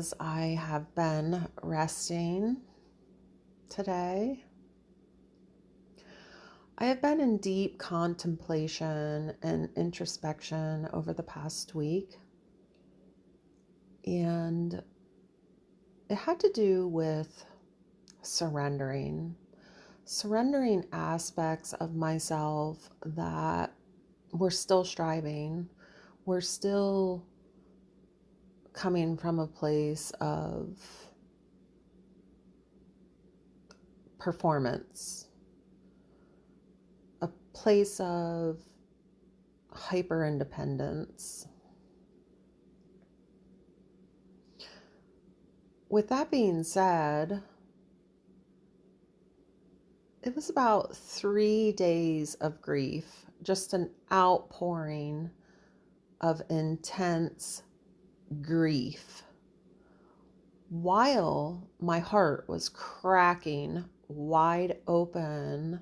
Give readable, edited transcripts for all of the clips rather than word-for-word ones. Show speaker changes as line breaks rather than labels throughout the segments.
as I have been resting today, I have been in deep contemplation and introspection over the past week, and it had to do with surrendering aspects of myself that we're still striving, we're still coming from a place of performance, a place of hyper independence. With that being said, it was about 3 days of grief, just an outpouring of intense grief, while my heart was cracking wide open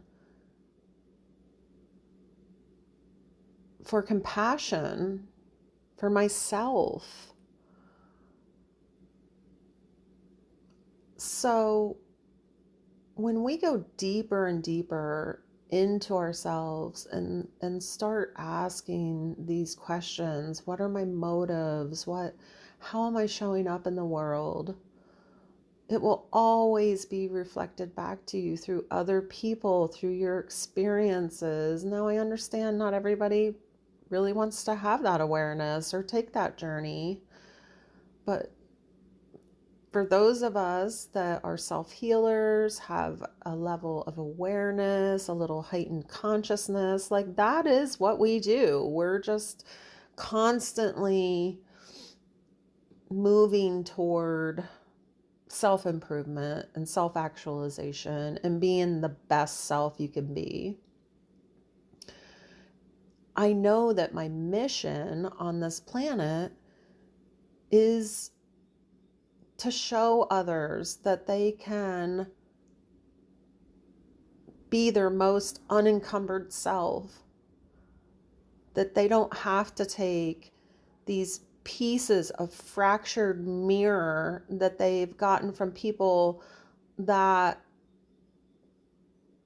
for compassion for myself. So when we go deeper and deeper into ourselves and start asking these questions, what are my motives? How am I showing up in the world? It will always be reflected back to you through other people, through your experiences. Now I understand not everybody really wants to have that awareness or take that journey, but for those of us that are self-healers, have a level of awareness, a little heightened consciousness, like that is what we do. We're just constantly moving toward self-improvement and self-actualization and being the best self you can be. I know that my mission on this planet is to show others that they can be their most unencumbered self, that they don't have to take these pieces of fractured mirror that they've gotten from people that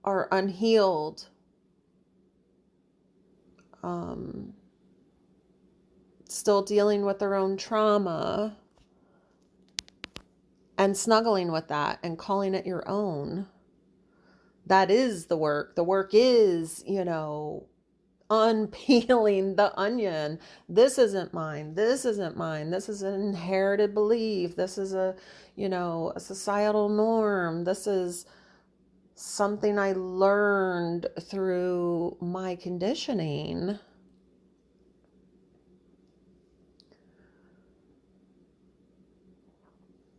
are unhealed, still dealing with their own trauma, and snuggling with that and calling it your own. That is the work. The work is, unpeeling the onion. This isn't mine. This isn't mine. This is an inherited belief. This is a societal norm. This is something I learned through my conditioning.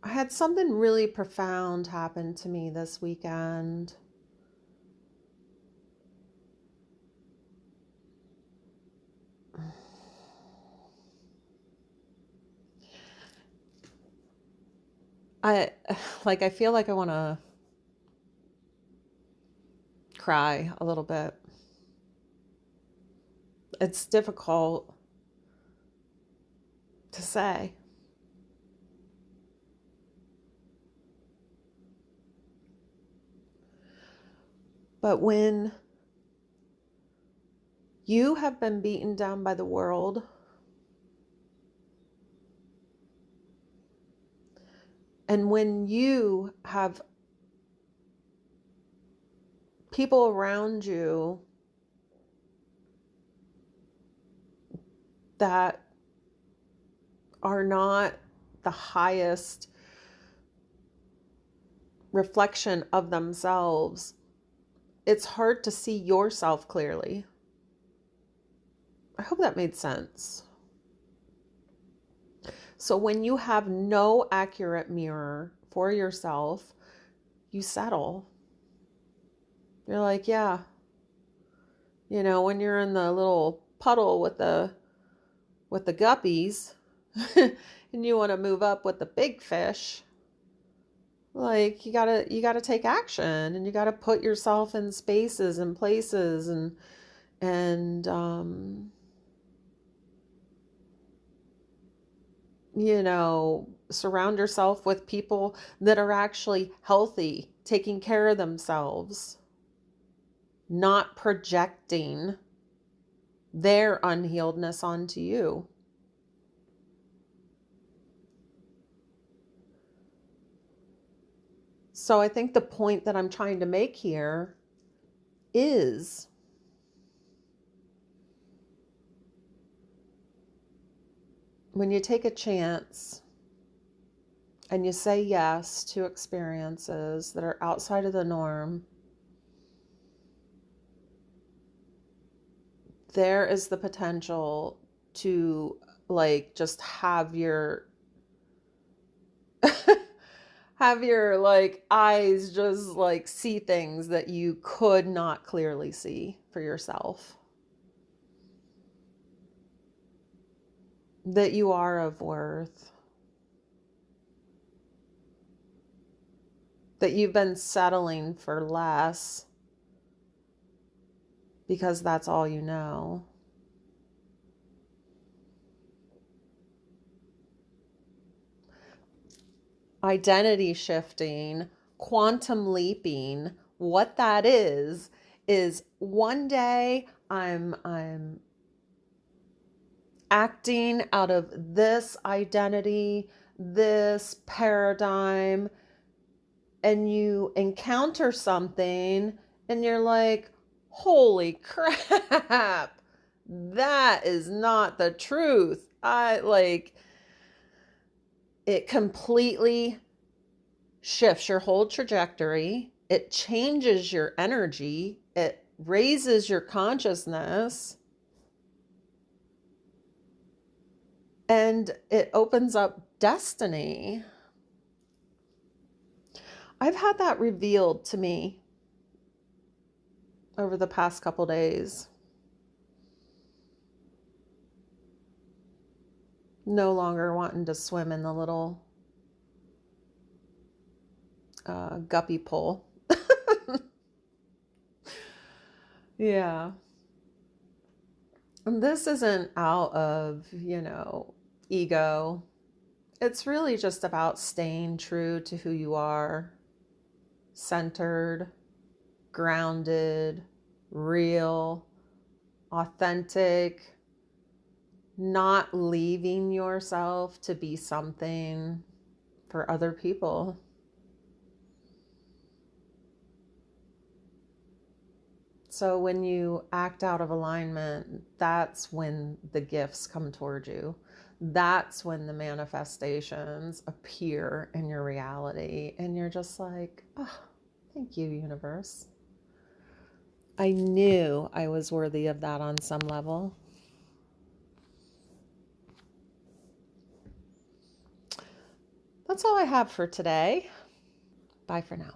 I had something really profound happen to me this weekend. I feel like I want to cry a little bit. It's difficult to say. But when you have been beaten down by the world, and when you have people around you that are not the highest reflection of themselves, it's hard to see yourself clearly. I hope that made sense. So when you have no accurate mirror for yourself, you settle. You're like, yeah. When you're in the little puddle with the guppies and you want to move up with the big fish, like you gotta take action, and you gotta put yourself in spaces and places and surround yourself with people that are actually healthy, taking care of themselves, not projecting their unhealedness onto you. So I think the point that I'm trying to make here is when you take a chance and you say yes to experiences that are outside of the norm, there is the potential to like just have your have your like eyes just like see things that you could not clearly see for yourself. That you are of worth. That you've been settling for less because that's all you know. Identity shifting, quantum leaping, what that is one day I'm acting out of this identity, this paradigm, and you encounter something and you're like, holy crap, that is not the truth. It completely shifts your whole trajectory. It changes your energy. It raises your consciousness. And it opens up destiny. I've had that revealed to me over the past couple days. No longer wanting to swim in the little guppy pool. Yeah. And this isn't out of, ego. It's really just about staying true to who you are, centered, grounded, real, authentic, not leaving yourself to be something for other people. So when you act out of alignment, that's when the gifts come toward you. That's when the manifestations appear in your reality. And you're just like, oh, thank you, universe. I knew I was worthy of that on some level. That's all I have for today. Bye for now.